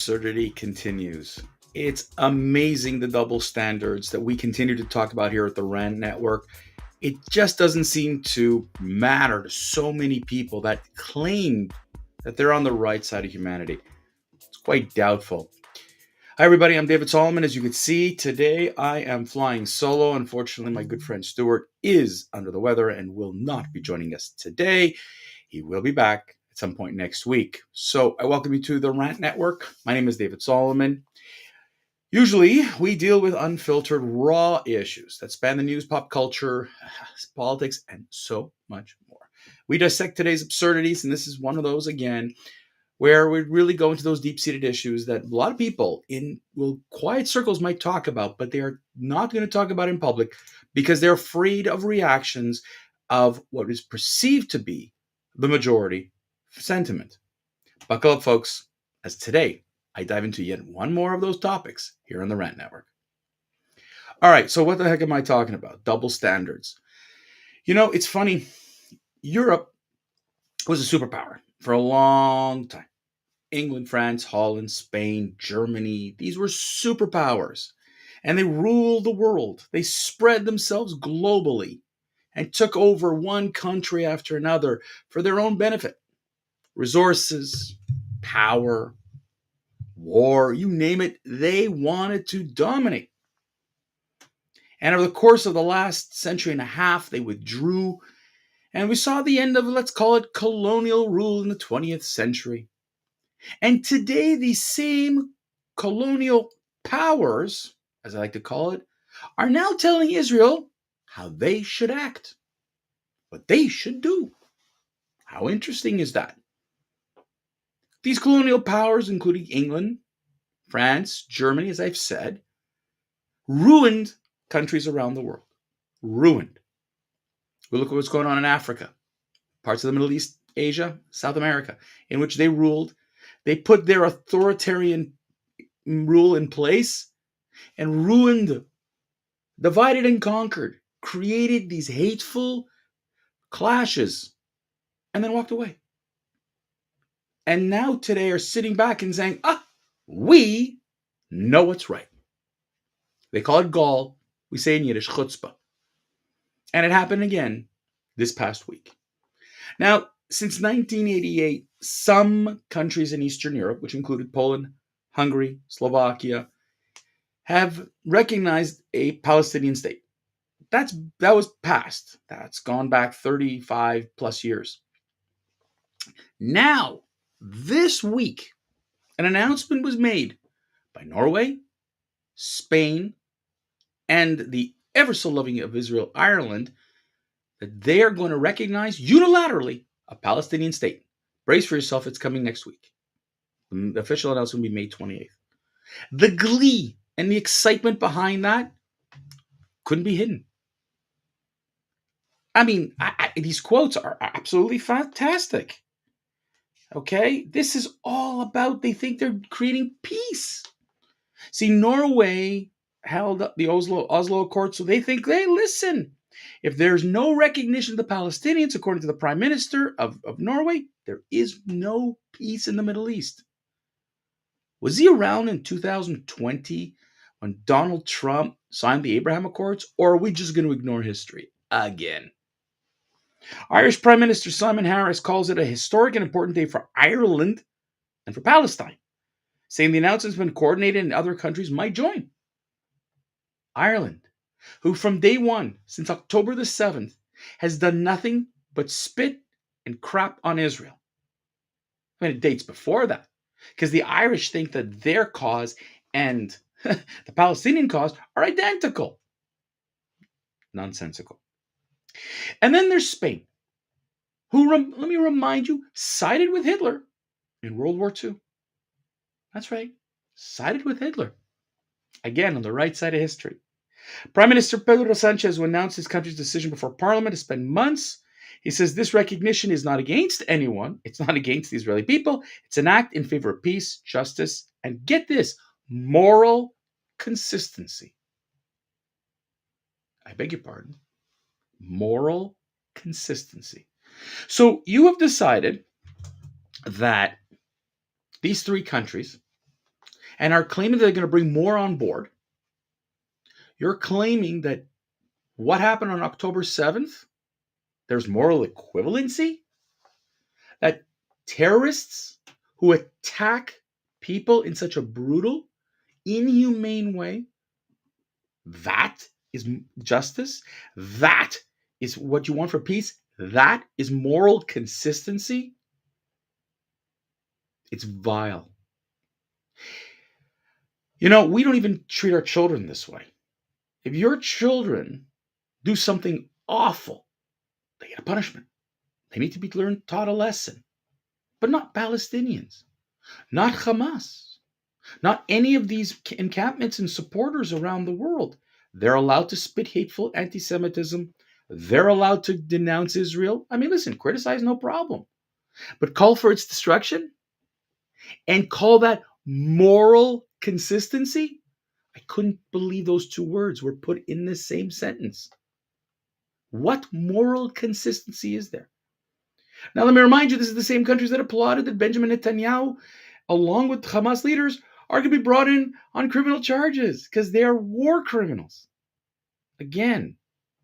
Absurdity continues. It's amazing the double standards that we continue to talk about here at the RAND Network. It just doesn't seem to matter to so many people that claim that they're on the right side of humanity. It's quite doubtful. Hi, everybody. I'm David Solomon. As you can see, today I am flying solo. Unfortunately, my good friend Stuart is under the weather and will not be joining us today. He will be back at some point next week. So I welcome you to the Rant Network. My name is David Solomon. Usually, we deal with unfiltered, raw issues that span the news, pop culture, politics, and so much more. We dissect today's absurdities, and this is one of those again, where we really go into those deep-seated issues that a lot of people in quiet circles might talk about, but they are not going to talk about in public because they're afraid of reactions of what is perceived to be the majority sentiment. Buckle up, folks, as today I dive into yet one more of those topics here on the Rant Network. All right, so what the heck am I talking about? Double standards. You know, it's funny. Europe was a superpower for a long time. England, France, Holland, Spain, Germany, these were superpowers. And they ruled the world. They spread themselves globally and took over one country after another for their own benefit. Resources, power, war, you name it, they wanted to dominate. And over the course of the last century and a half, they withdrew. And we saw the end of, let's call it, colonial rule in the 20th century. And today, these same colonial powers, as I like to call it, are now telling Israel how they should act, what they should do. How interesting is that? These colonial powers, including England, France, Germany, as I've said, ruined countries around the world. Ruined. We look at what's going on in Africa, parts of the Middle East, Asia, South America, in which they ruled. They put their authoritarian rule in place and ruined, divided and conquered, created these hateful clashes, and then walked away. And now today are sitting back and saying, we know what's right. They call it gall. We say in Yiddish, chutzpah. And it happened again this past week. Now, since 1988, some countries in Eastern Europe, which included Poland, Hungary, Slovakia, have recognized a Palestinian state. That was passed. That's gone back 35 plus years. Now, this week, an announcement was made by Norway, Spain, and the ever so loving of Israel, Ireland, that they are going to recognize unilaterally a Palestinian state. Brace for yourself, it's coming next week. The official announcement will be May 28th. The glee and the excitement behind that couldn't be hidden. I mean, these quotes are absolutely fantastic. Okay? This is all about, they think they're creating peace. See, Norway held up the Oslo Accord, so they think, hey, listen, if there's no recognition of the Palestinians, according to the Prime Minister of Norway, there is no peace in the Middle East. Was he around in 2020 when Donald Trump signed the Abraham Accords, or are we just going to ignore history again? Irish Prime Minister Simon Harris calls it a historic and important day for Ireland and for Palestine, saying the announcement's been coordinated and other countries might join. Ireland, who from day one, since October the 7th, has done nothing but spit and crap on Israel. I mean, it dates before that, because the Irish think that their cause and the Palestinian cause are identical. Nonsensical. And then there's Spain, who, let me remind you, sided with Hitler in World War II. That's right, sided with Hitler. Again, on the right side of history. Prime Minister Pedro Sanchez, who announced his country's decision before Parliament to spend months, he says this recognition is not against anyone. It's not against the Israeli people. It's an act in favor of peace, justice, and get this, moral consistency. I beg your pardon. Moral consistency. So you have decided that these three countries and are claiming they're going to bring more on board, you're claiming that what happened on October 7th, there's moral equivalency? That terrorists who attack people in such a brutal, inhumane way, that is justice? That is what you want for peace? That is moral consistency? It's vile. We don't even treat our children this way. If your children do something awful, they get a punishment. They need to be taught a lesson. But not Palestinians, not Hamas, not any of these encampments and supporters around the world. They're allowed to spit hateful anti-Semitism. They're allowed to denounce Israel. I mean, listen, criticize, no problem. But call for its destruction and call that moral consistency? I couldn't believe those two words were put in the same sentence. What moral consistency is there? Now, let me remind you, this is the same countries that applauded that Benjamin Netanyahu, along with Hamas leaders, are going to be brought in on criminal charges because they are war criminals. Again,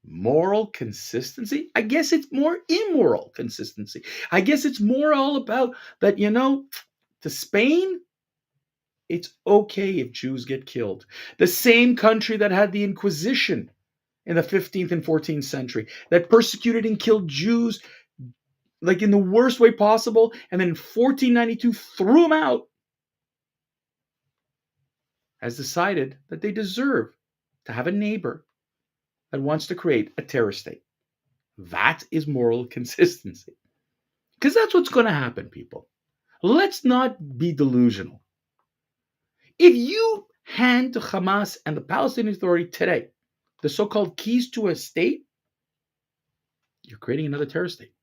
moral consistency? I guess it's more immoral consistency. I guess it's more all about that, to Spain, it's okay if Jews get killed. The same country that had the Inquisition in the 15th and 14th century, that persecuted and killed Jews like in the worst way possible, and then in 1492 threw them out, has decided that they deserve to have a neighbor that wants to create a terror state. That is moral consistency. Because that's what's going to happen, people. Let's not be delusional. If you hand to Hamas and the Palestinian Authority today the so-called keys to a state, you're creating another terror state.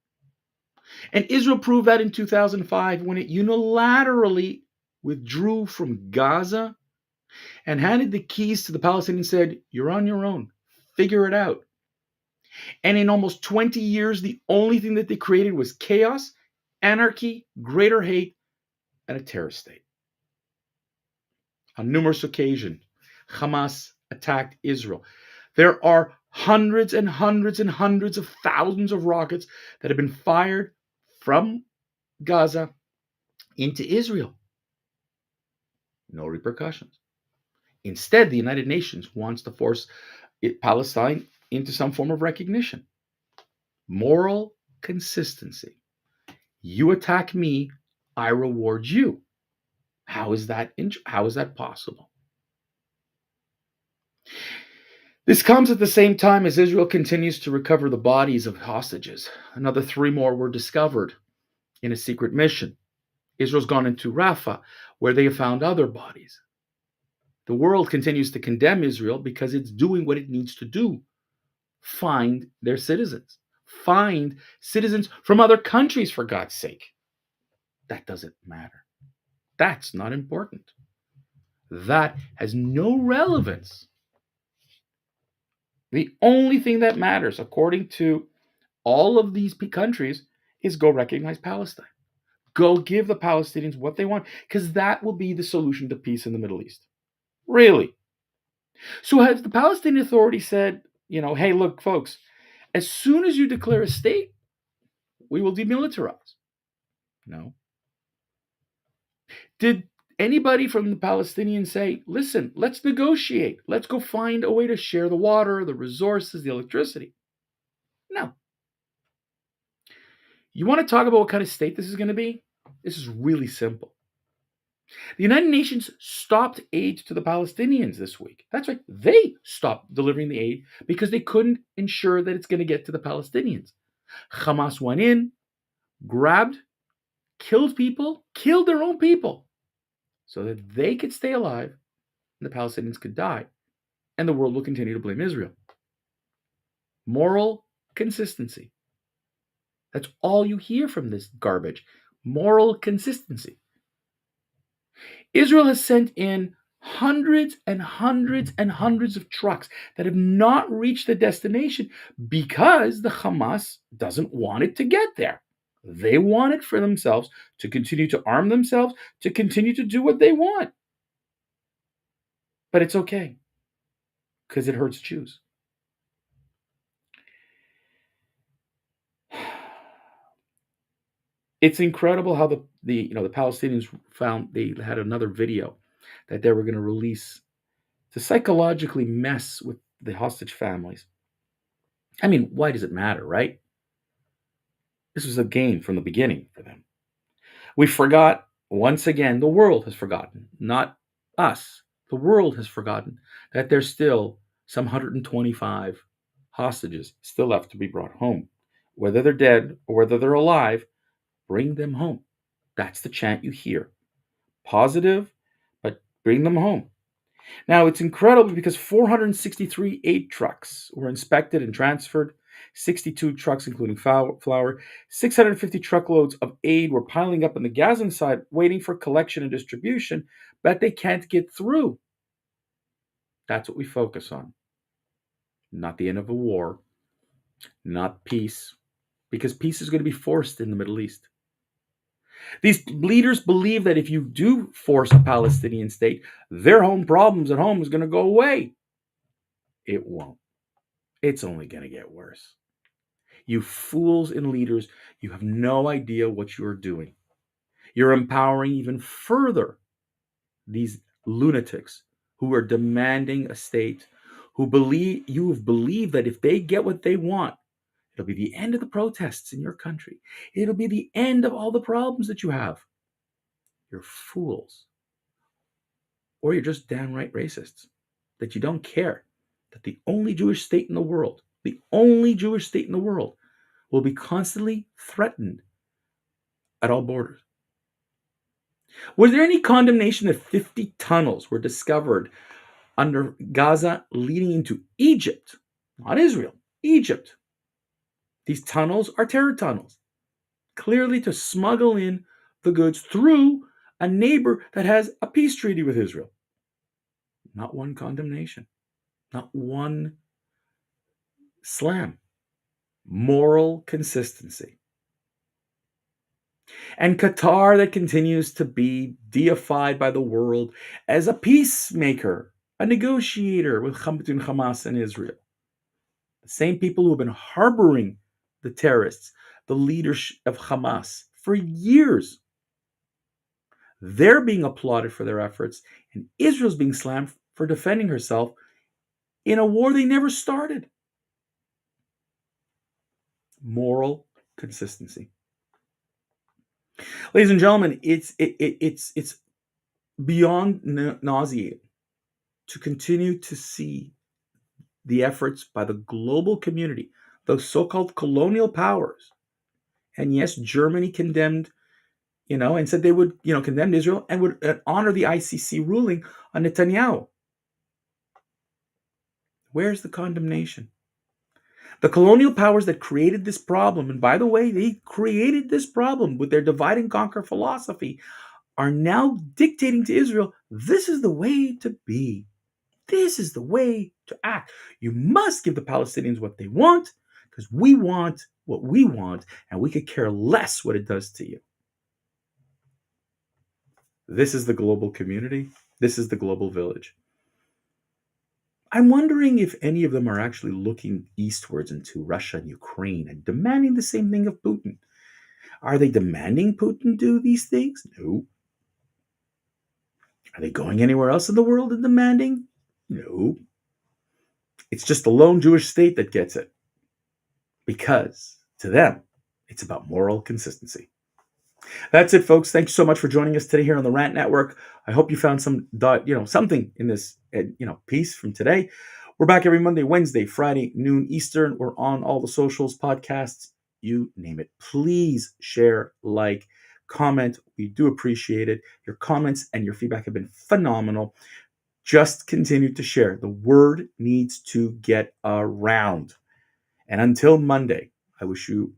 And Israel proved that in 2005 when it unilaterally withdrew from Gaza and handed the keys to the Palestinians and said, you're on your own, figure it out. And in almost 20 years, the only thing that they created was chaos, anarchy, greater hate, and a terror state. On numerous occasions, Hamas attacked Israel. There are hundreds and hundreds and hundreds of thousands of rockets that have been fired from Gaza into Israel. No repercussions. Instead, the United Nations wants to force Palestine into some form of recognition. Moral consistency. You attack me, I reward you. How is that possible? This comes at the same time as Israel continues to recover the bodies of hostages. Another 3 more were discovered in a secret mission. Israel's gone into Rafah, where they have found other bodies. The world continues to condemn Israel because it's doing what it needs to do. Find their citizens. Find citizens from other countries, for God's sake. That doesn't matter. That's not important. That has no relevance. The only thing that matters, according to all of these countries, is go recognize Palestine. Go give the Palestinians what they want, because that will be the solution to peace in the Middle East. Really. So has the Palestinian Authority said, hey, look, folks, as soon as you declare a state, we will demilitarize? No. Did anybody from the Palestinians say, listen, let's negotiate. Let's go find a way to share the water, the resources, the electricity? No. You want to talk about what kind of state this is going to be? This is really simple. The United Nations stopped aid to the Palestinians this week. That's right. They stopped delivering the aid because they couldn't ensure that it's going to get to the Palestinians. Hamas went in, grabbed, killed people, killed their own people so that they could stay alive and the Palestinians could die. And the world will continue to blame Israel. Moral consistency. That's all you hear from this garbage. Moral consistency. Israel has sent in hundreds and hundreds and hundreds of trucks that have not reached the destination because the Hamas doesn't want it to get there. They want it for themselves to continue to arm themselves, to continue to do what they want. But it's okay because it hurts Jews. It's incredible how the Palestinians found they had another video that they were going to release to psychologically mess with the hostage families. I mean, why does it matter, right? This was a game from the beginning for them. We forgot, once again, the world has forgotten, not us. The world has forgotten that there's still some 125 hostages still left to be brought home. Whether they're dead or whether they're alive, bring them home. That's the chant you hear. Positive, but bring them home. Now, it's incredible because 463 aid trucks were inspected and transferred. 62 trucks, including flour, 650 truckloads of aid were piling up on the Gazan side, waiting for collection and distribution, but they can't get through. That's what we focus on. Not the end of a war, not peace, because peace is going to be forced in the Middle East. These leaders believe that if you do force a Palestinian state, their home problems at home is going to go away. It won't. It's only going to get worse. You fools and leaders, you have no idea what you're doing. You're empowering even further these lunatics who are demanding a state, who believe you have believed that if they get what they want, it'll be the end of the protests in your country. It'll be the end of all the problems that you have. You're fools. Or you're just downright racists, that you don't care that the only Jewish state in the world, will be constantly threatened at all borders. Was there any condemnation that 50 tunnels were discovered under Gaza leading into Egypt, not Israel, Egypt? These tunnels are terror tunnels, clearly to smuggle in the goods through a neighbor that has a peace treaty with Israel. Not one condemnation, not one slam. Moral consistency. And Qatar, that continues to be deified by the world as a peacemaker, a negotiator between Hamas and Israel. The same people who have been harboring the terrorists, the leaders of Hamas, for years. They're being applauded for their efforts, and Israel's being slammed for defending herself in a war they never started. Moral consistency. Ladies and gentlemen, it's beyond nauseating to continue to see the efforts by the global community, those so-called colonial powers. And yes, Germany condemned, and said they would, condemn Israel and would honor the ICC ruling on Netanyahu. Where's the condemnation? The colonial powers that created this problem, and by the way, they created this problem with their divide and conquer philosophy, are now dictating to Israel, this is the way to be. This is the way to act. You must give the Palestinians what they want because we want what we want and we could care less what it does to you. This is the global community. This is the global village. I'm wondering if any of them are actually looking eastwards into Russia and Ukraine and demanding the same thing of Putin. Are they demanding Putin do these things? No. Are they going anywhere else in the world and demanding? No. It's just the lone Jewish state that gets it. Because to them, it's about moral consistency. That's it, folks. Thanks so much for joining us today here on the Rant Network. I hope you found something in this, piece from today. We're back every Monday, Wednesday, Friday, noon Eastern. We're on all the socials, podcasts, you name it. Please share, like, comment. We do appreciate it. Your comments and your feedback have been phenomenal. Just continue to share. The word needs to get around. And until Monday, I wish you